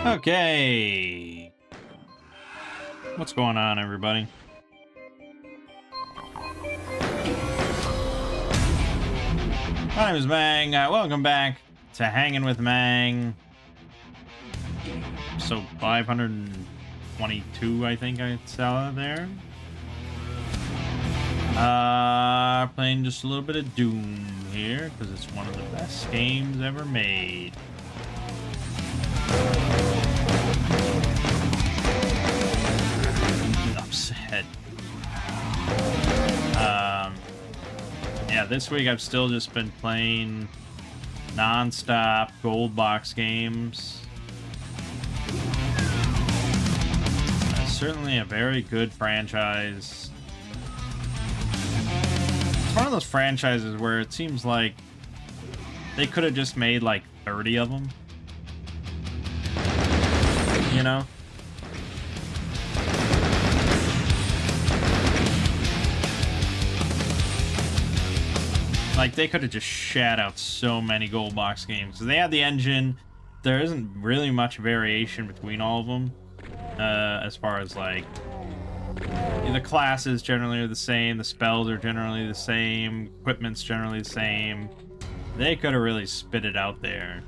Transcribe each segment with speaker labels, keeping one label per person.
Speaker 1: Okay. What's going on, everybody? My name is Mangg. Welcome back to Hanging with Mangg. So 522, I think I saw there. Playing just a little bit of Doom here because it's one of the best games ever made. Upset. Yeah, this week I've still just been playing non-stop gold box games. Certainly a very good franchise. It's one of those franchises where it seems like they could have just made like 30 of them. You know? Like, they could have just shat out so many gold box games. They had the engine. There isn't really much variation between all of them. As far as, like, the classes generally are the same. The spells are generally the same. Equipment's generally the same. They could have really spit it out there.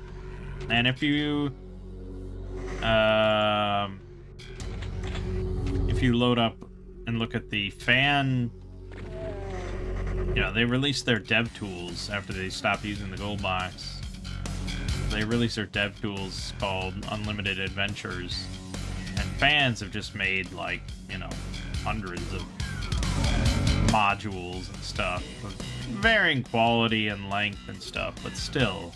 Speaker 1: And if you load up and look at the fan... You know, they released their dev tools after they stopped using the gold box. They released their dev tools called Unlimited Adventures. And fans have just made, like, you know, hundreds of modules and stuff. Of varying quality and length and stuff, but still.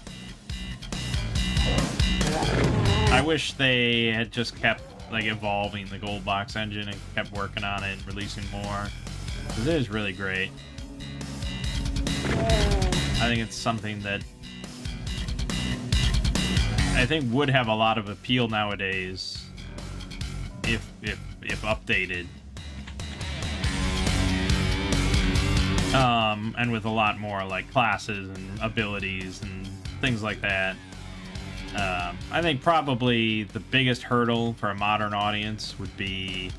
Speaker 1: I wish they had just kept, like, evolving the gold box engine and kept working on it and releasing more. Because it is really great. I think it's something that I think would have a lot of appeal nowadays if updated. And with a lot more like classes and abilities and things like that. I think probably the biggest hurdle for a modern audience would be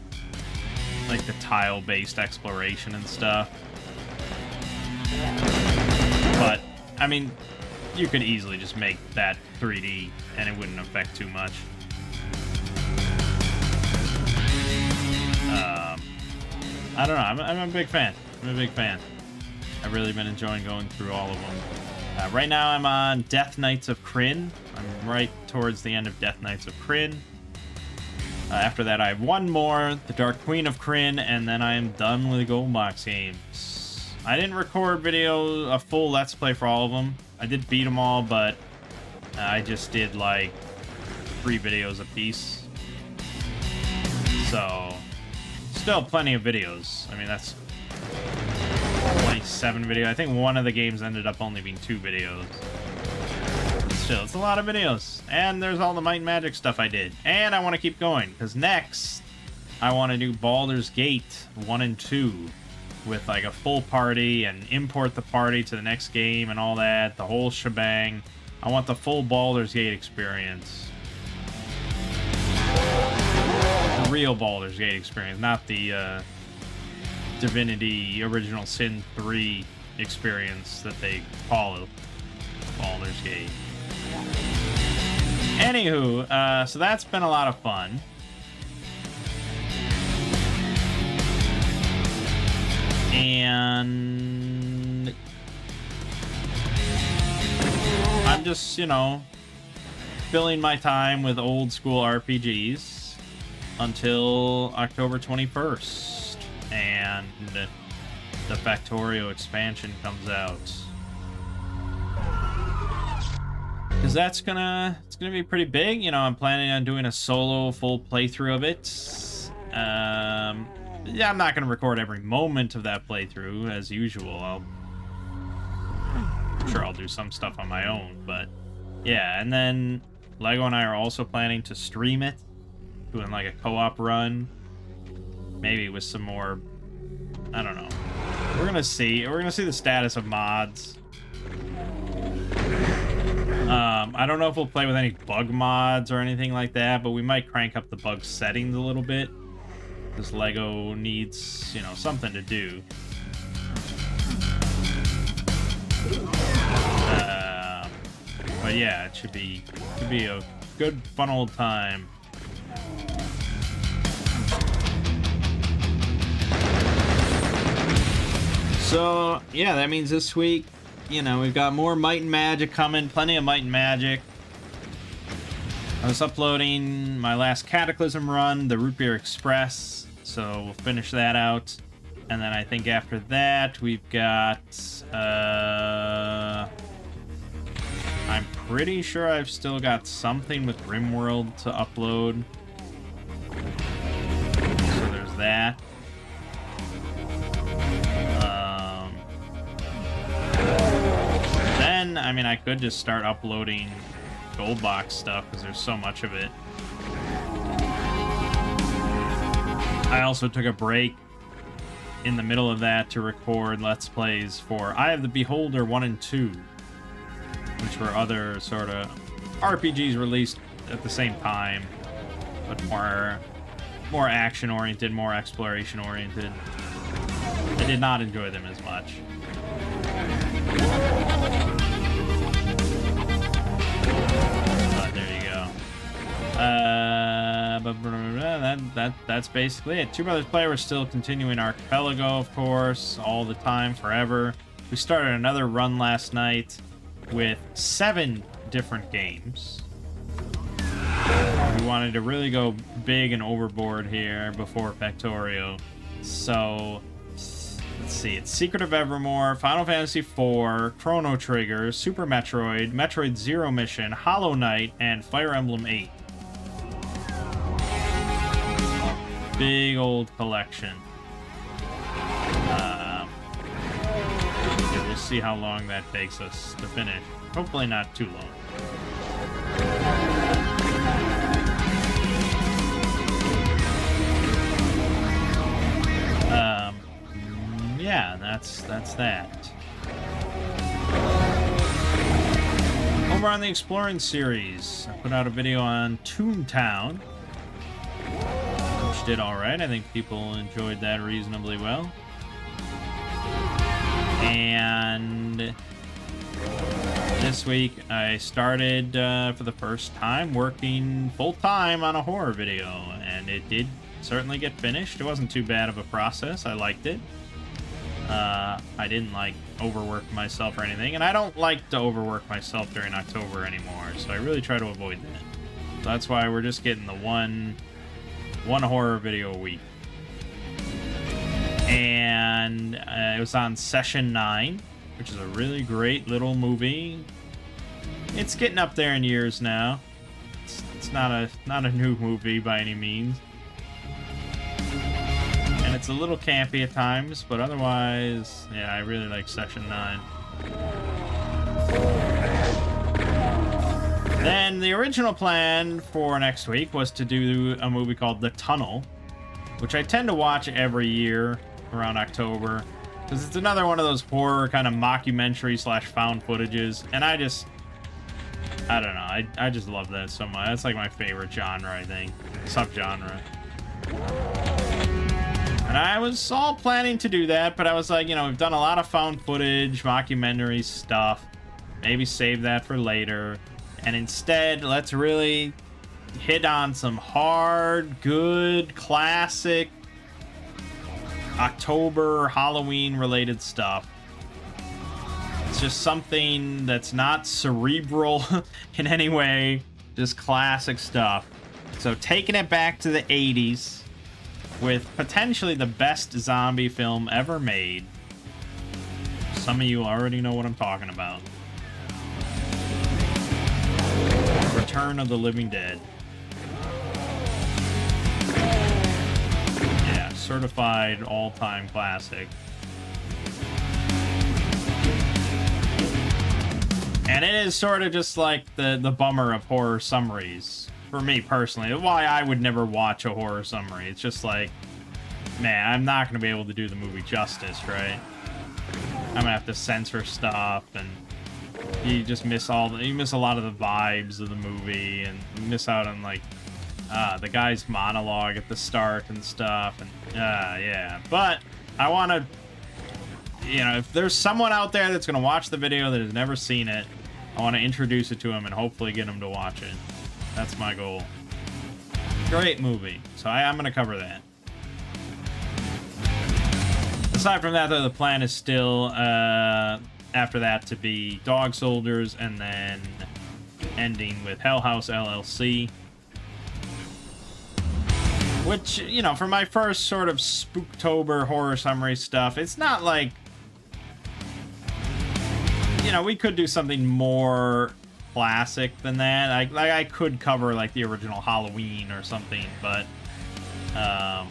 Speaker 1: like the tile-based exploration and stuff. But, I mean, you could easily just make that 3D and it wouldn't affect too much. I don't know. I'm a big fan. I've really been enjoying going through all of them. Right now I'm on Death Knights of Krynn. I'm right towards the end of Death Knights of Krynn. After that I have one more, the Dark Queen of Krynn, and then I am done with the gold box games. I didn't record a full Let's Play for all of them. I did beat them all, but I just did like 3 videos a piece. So, still plenty of videos. I mean, that's 27 videos. I think one of the games ended up only being 2 videos. Still, it's a lot of videos. And there's all the Might and Magic stuff I did. And I want to keep going, because next, I want to do Baldur's Gate 1 and 2. With like a full party and import the party to the next game and all that, the whole shebang. I want the full Baldur's Gate experience. The real Baldur's Gate experience, not the Divinity Original Sin 3 experience that they call it Baldur's Gate. Anywho, so that's been a lot of fun. And I'm just, you know, filling my time with old school RPGs until October 21st. And the Factorio expansion comes out. Because it's gonna be pretty big. You know, I'm planning on doing a solo full playthrough of it. Yeah, I'm not going to record every moment of that playthrough, as usual. I'm sure I'll do some stuff on my own, but... Yeah, and then Lego and I are also planning to stream it. Doing, like, a co-op run. Maybe with some more... I don't know. We're going to see. We're going to see the status of mods. I don't know if we'll play with any bug mods or anything like that, but we might crank up the bug settings a little bit. This Lego needs, you know, something to do. But yeah, it should be a good, fun old time. So yeah, that means this week, you know, we've got more Might and Magic coming, plenty of Might and Magic. I was uploading my last Cataclysm run, the Root Beer Express, so we'll finish that out. And then I think after that, we've got, I'm pretty sure I've still got something with RimWorld to upload. So there's that. Then, I mean, I could just start uploading Gold Box stuff because there's so much of it. I also took a break in the middle of that to record Let's Plays for Eye of the Beholder 1 and 2, which were other sort of RPGs released at the same time, but more action-oriented, more exploration-oriented. I did not enjoy them as much. But there you go. That's basically it. Two Brothers Play, we're still continuing Archipelago, of course, all the time, forever. We started another run last night with 7 different games. We wanted to really go big and overboard here before Factorio. So, let's see. It's Secret of Evermore, Final Fantasy IV, Chrono Trigger, Super Metroid, Metroid Zero Mission, Hollow Knight, and Fire Emblem 8. Big old collection. We'll see how long that takes us to finish. Hopefully not too long. Yeah, that's that. Over on the Exploring series, I put out a video on Toontown, which did alright. I think people enjoyed that reasonably well. And this week I started, for the first time, working full-time on a horror video, and it did certainly get finished. It wasn't too bad of a process. I liked it. I didn't like overwork myself or anything, and I don't like to overwork myself during October anymore, so I really try to avoid that. So that's why we're just getting the one horror video a week. And it was on Session 9, which is a really great little movie. It's getting up there in years now. It's not a new movie by any means. And it's a little campy at times, but otherwise, yeah, I really like Session 9. Then the original plan for next week was to do a movie called The Tunnel, which I tend to watch every year around October, because it's another one of those horror kind of mockumentary / found footages, and I don't know, I just love that so much. That's like my favorite genre, I think, subgenre. And I was all planning to do that, but I was like, you know, we've done a lot of found footage, mockumentary stuff. Maybe save that for later. And instead, let's really hit on some hard, good, classic October, Halloween-related stuff. It's just something that's not cerebral in any way, just classic stuff. So taking it back to the 80s, with potentially the best zombie film ever made. Some of you already know what I'm talking about. Return of the Living Dead. Yeah, certified all-time classic. And it is sort of just like the bummer of horror summaries. For me personally, why I would never watch a horror summary. It's just like, man, I'm not going to be able to do the movie justice, right? I'm going to have to censor stuff and you just miss you miss a lot of the vibes of the movie, and you miss out on like the guy's monologue at the start and stuff, and yeah. But I want to, if there's someone out there that's gonna watch the video that has never seen it, I want to introduce it to him and hopefully get him to watch it. That's my goal. Great movie, so I'm gonna cover that. Aside from that, though, the plan is still after that to be Dog Soldiers, and then ending with Hell House LLC. Which, for my first sort of Spooktober horror summary stuff, it's not like, we could do something more classic than that. I could cover like the original Halloween or something, but I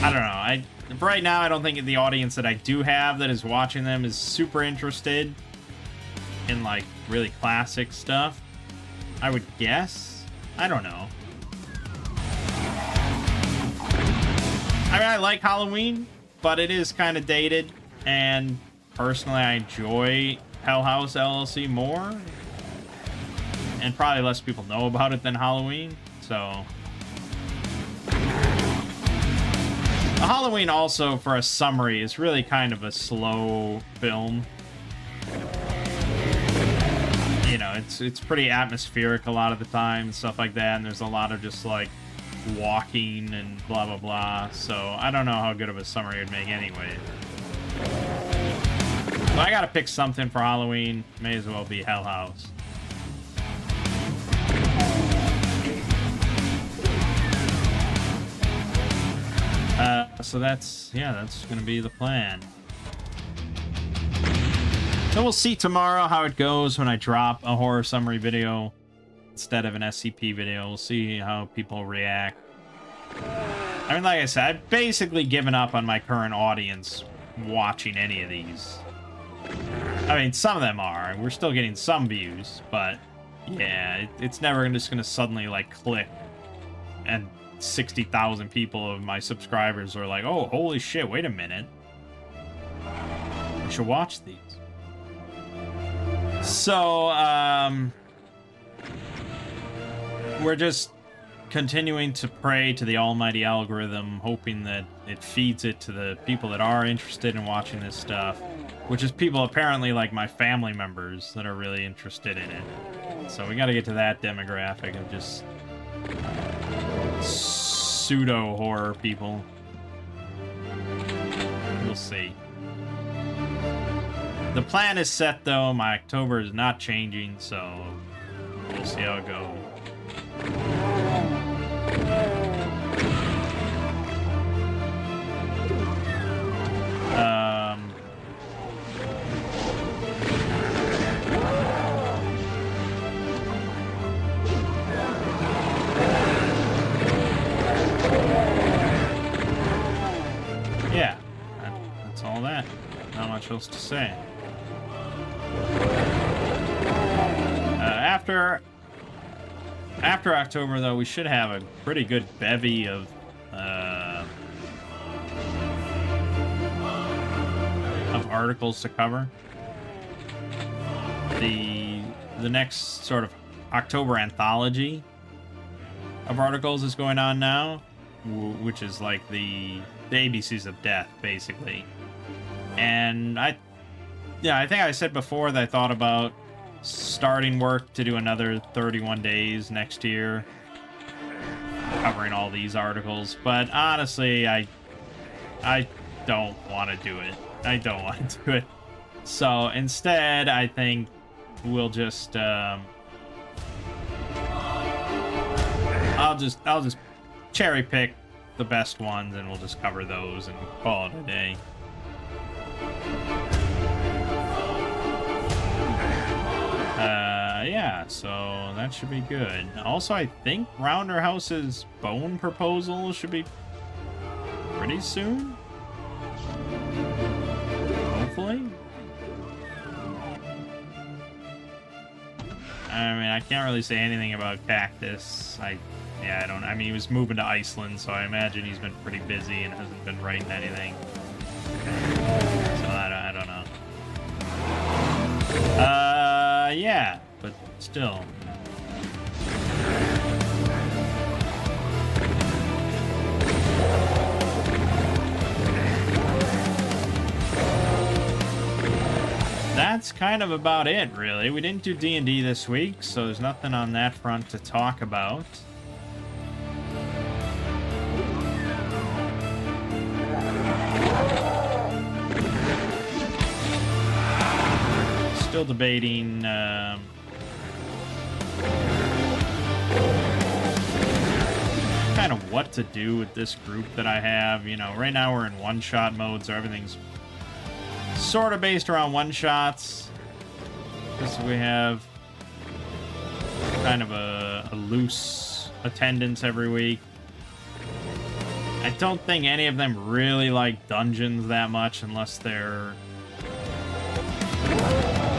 Speaker 1: don't know. Right now, I don't think the audience that I do have that is watching them is super interested in like really classic stuff. I would guess. I don't know. I mean, I like Halloween, but it is kind of dated, and personally, I enjoy Hell House LLC more, and probably less people know about it than Halloween, so... Halloween also, for a summary, is really kind of a slow film. It's pretty atmospheric a lot of the time, and stuff like that, and there's a lot of just, like, walking and blah, blah, blah, so I don't know how good of a summary it would make anyway. So I gotta pick something for Halloween. May as well be Hell House. So that's gonna be the plan. So we'll see tomorrow how it goes when I drop a horror summary video instead of an SCP video. We'll see how people react. I mean, like I said, I've basically given up on my current audience watching any of these. I mean, some of them are. We're still getting some views, but yeah, it's never just gonna suddenly like click and 60,000 people of my subscribers are like, oh, holy shit, wait a minute. We should watch these. So, we're just continuing to pray to the almighty algorithm, hoping that it feeds it to the people that are interested in watching this stuff, which is people apparently like my family members that are really interested in it. So we got to get to that demographic of just pseudo horror people. We'll see. The plan is set though. My October is not changing, so we'll see how it goes. Yeah, that's all that. Not much else to say. After October, though, we should have a pretty good bevy of articles to cover. The next sort of October anthology of articles is going on now, which is like the ABCs of death, basically. And I think I said before that I thought about starting work to do another 31 days next year, covering all these articles. But honestly, I don't want to do it. I don't want to do it. So instead, I think we'll just I'll just cherry pick the best ones, and we'll just cover those and call it a day. Yeah, so that should be good. Also, I think Rounder House's bone proposal should be pretty soon. Hopefully. I mean, I can't really say anything about Cactus. I mean, he was moving to Iceland, so I imagine he's been pretty busy and hasn't been writing anything. So I don't know. Yeah, but still. That's kind of about it, really. We didn't do D&D this week, so there's nothing on that front to talk about. Still debating kind of what to do with this group that I have. You know, right now we're in one-shot mode, so everything's sort of based around one-shots. Because we have kind of a loose attendance every week. I don't think any of them really like dungeons that much unless they're...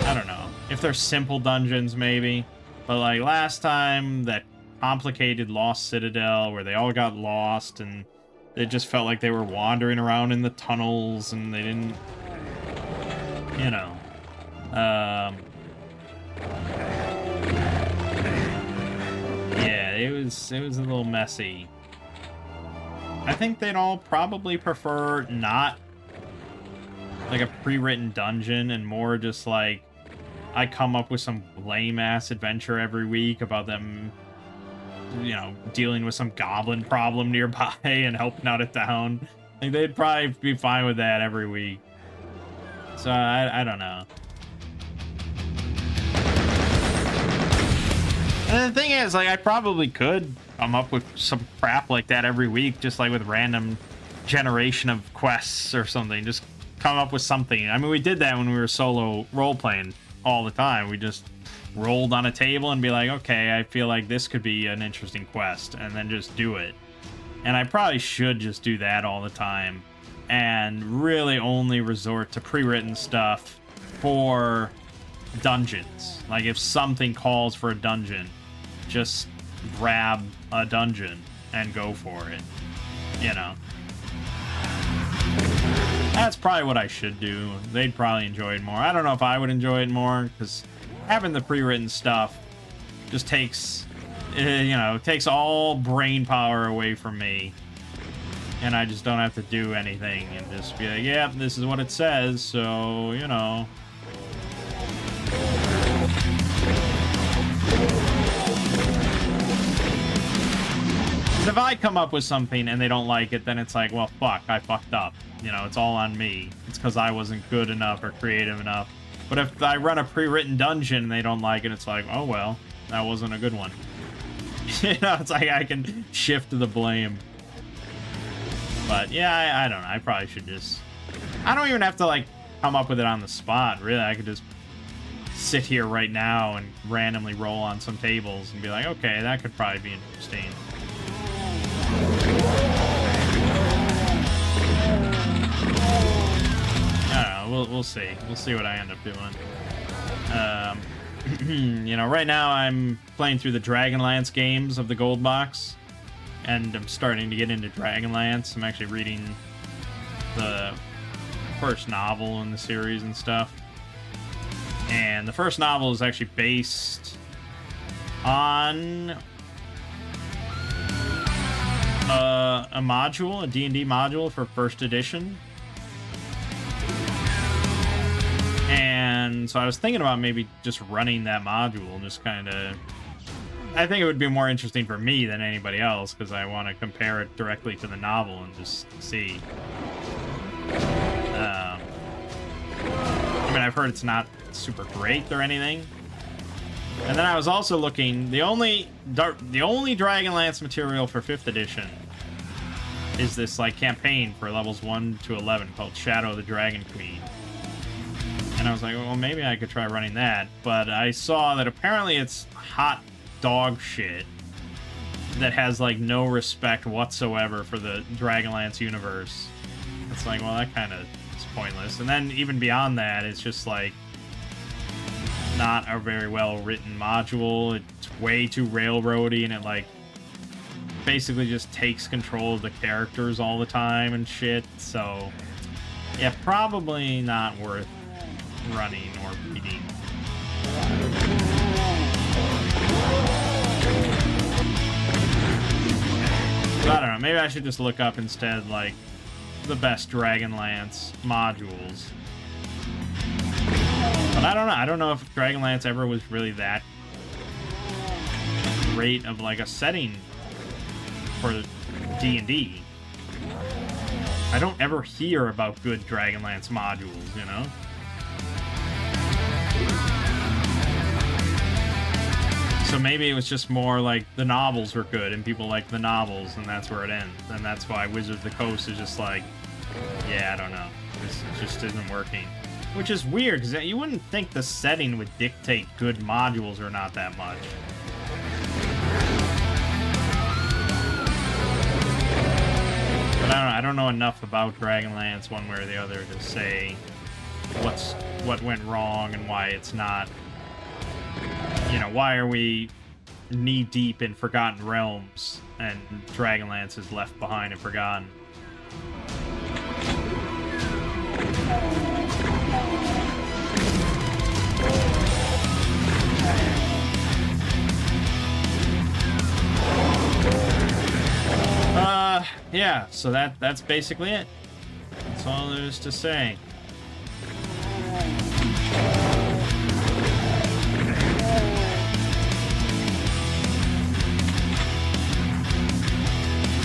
Speaker 1: I don't know. If they're simple dungeons, maybe. But like last time, that complicated Lost Citadel where they all got lost and it just felt like they were wandering around in the tunnels and they didn't... You know, yeah, it was a little messy. I think they'd all probably prefer not like a pre-written dungeon and more just like I come up with some lame-ass adventure every week about them, you know, dealing with some goblin problem nearby and helping out a town. Like they'd probably be fine with that every week. So, I don't know. And the thing is, like, I probably could come up with some crap like that every week, just like with random generation of quests or something. Just come up with something. I mean, we did that when we were solo role-playing all the time. We just rolled on a table and be like, okay, I feel like this could be an interesting quest, and then just do it. And I probably should just do that all the time. And really only resort to pre-written stuff for dungeons. Like if something calls for a dungeon, just grab a dungeon and go for it. You know. That's probably what I should do. They'd probably enjoy it more. I don't know if I would enjoy it more, because having the pre-written stuff just takes, you know, takes all brain power away from me. And I just don't have to do anything and just be like, yeah, this is what it says, so, you know. If I come up with something and they don't like it, then it's like, well, fuck, I fucked up. You know, it's all on me. It's because I wasn't good enough or creative enough. But if I run a pre-written dungeon and they don't like it, it's like, oh, well, that wasn't a good one. You know, it's like I can shift the blame. But yeah, I don't know. I probably should just... I don't even have to, like, come up with it on the spot, really. I could just sit here right now and randomly roll on some tables and be like, okay, that could probably be interesting. I don't know. We'll see. We'll see what I end up doing. You know, right now I'm playing through the Dragonlance games of the Gold Box. And I'm starting to get into Dragonlance. I'm actually reading the first novel in the series and stuff. And the first novel is actually based on a module, a D&D module for first edition. And so I was thinking about maybe just running that module, just kind of... I think it would be more interesting for me than anybody else, because I want to compare it directly to the novel and just see. I mean, I've heard it's not super great or anything. And then I was also looking, the only Dragonlance material for 5th edition is this like campaign for levels 1 to 11 called Shadow of the Dragon Queen. And I was like, well, maybe I could try running that. But I saw that apparently it's hot dog shit that has like no respect whatsoever for the Dragonlance universe. It's like, well, that kind of is pointless. And then even beyond that, it's just like not a very well written module. It's way too railroady, and it like basically just takes control of the characters all the time and shit. So yeah, probably not worth running or reading. I don't know, maybe I should just look up instead, like, the best Dragonlance modules. But I don't know if Dragonlance ever was really that great of, like, a setting for D&D. I don't ever hear about good Dragonlance modules, you know? So maybe it was just more like the novels were good and people liked the novels and that's where it ends. And that's why Wizards of the Coast is just like, yeah, I don't know. This just isn't working. Which is weird, because you wouldn't think the setting would dictate good modules or not that much. But I don't know enough about Dragonlance one way or the other to say what went wrong and why it's not. You know, why are we knee-deep in Forgotten Realms and Dragonlance is left behind and forgotten? Yeah, so that's basically it. That's all there is to say.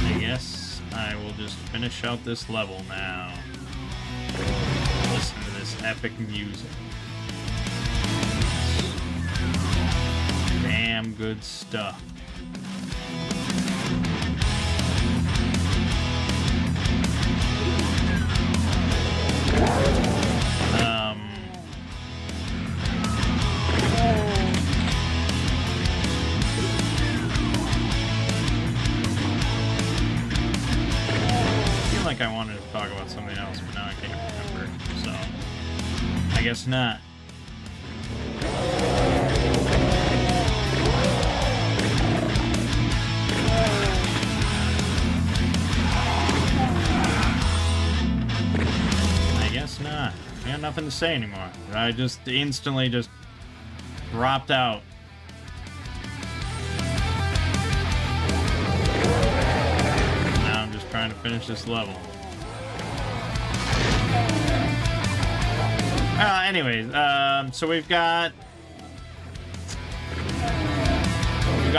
Speaker 1: I guess I will just finish out this level now. Listen to this epic music. Damn good stuff. I feel like I wanted to talk about something else, but now I can't remember, so I guess not. I guess not. I got nothing to say anymore. I just instantly just dropped out. Now I'm just trying to finish this level. Anyways, so we've got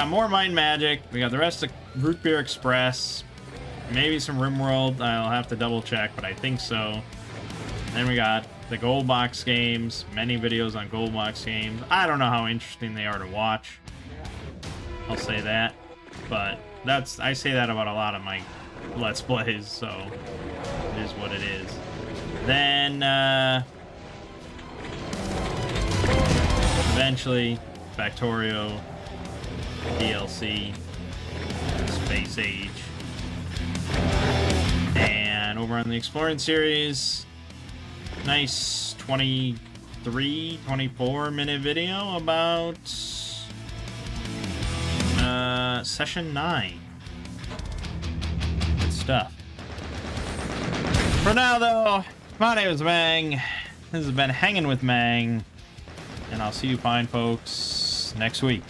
Speaker 1: more Might and Magic. We got the rest of Root Beer Express. Maybe some RimWorld. I'll have to double check, but I think so. Then we got the Gold Box games. Many videos on Gold Box games. I don't know how interesting they are to watch. I'll say that. But I say that about a lot of my Let's Plays, so it is what it is. Then eventually Factorio, DLC, Space Age, and over on the Exploring series, nice 23, 24 minute video about Session 9. Good stuff. For now, though, my name is Mangg. This has been Hanging with Mangg, and I'll see you fine folks next week.